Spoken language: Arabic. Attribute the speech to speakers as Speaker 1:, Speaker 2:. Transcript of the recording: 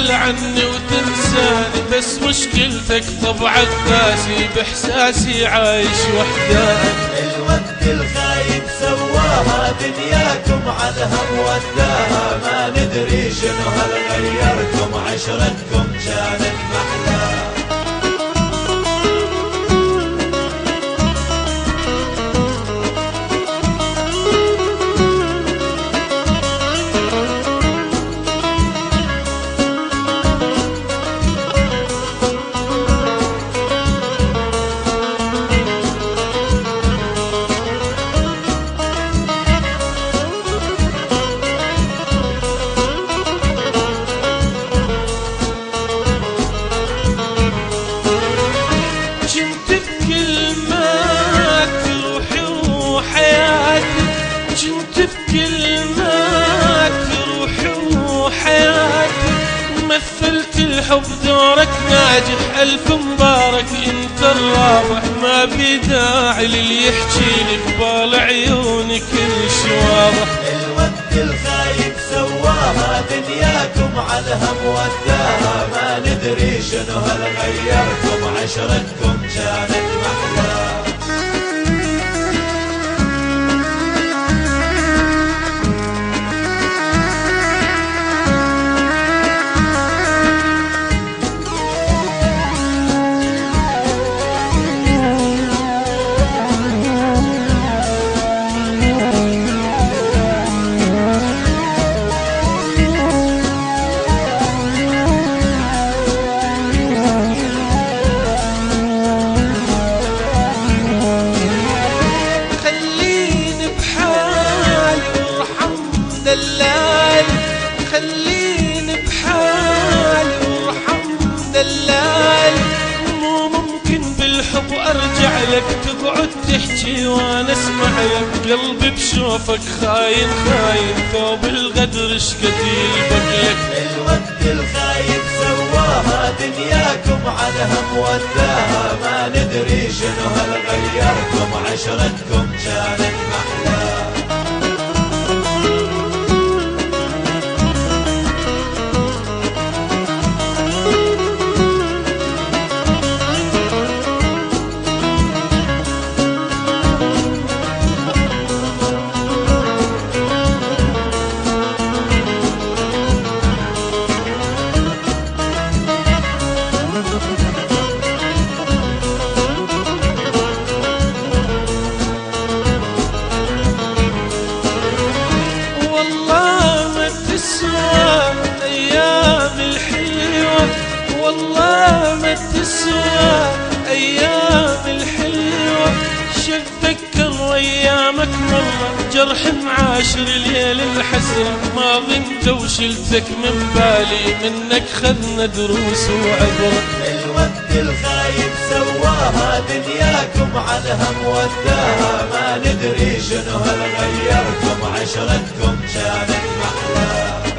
Speaker 1: تتخلى عني وتنساني، بس مشكلتك طبعك قاسي، بإحساسي عايش وحداني.
Speaker 2: الوقت الخايب سواها دنياكم عالهم وداها، ما ندري شنو هل غيركم، عشرتكم كانت محلى.
Speaker 1: مثلت الحب دورك ناجح، ألف مبارك انت الرابح، ما في داعي للي يحكيلي ببال عيوني كل شي واضح.
Speaker 2: الوقت الخايب سواها دنياكم عالهم وداها، ما ندري شنو هل غيركم، عشرتكم كانت محلى.
Speaker 1: خليني بحالي وارحم دلالي، مو ممكن بالحب ارجع لك، تقعد تحكي وانا اسمع لك، قلبي بشوفك خاين خاين، ثوب الغدر شقديل بقلك.
Speaker 2: الوقت الخايب سواها دنياكم عالهم وداها، ما ندري شنو هل غيركم، عشرتكم كانت محلى.
Speaker 1: والله ما تسوى أيام الحلوة، شتذكر أيامك مرة جرح معاشر ليل الحسرة، ما ظنت وشلتك من بالي، منك خذنا دروس وعبرة.
Speaker 2: الوقت الخايب سواها دنياكم عالهم وداها، ما ندري شنو هل غيركم، عشرتكم كانت محلى.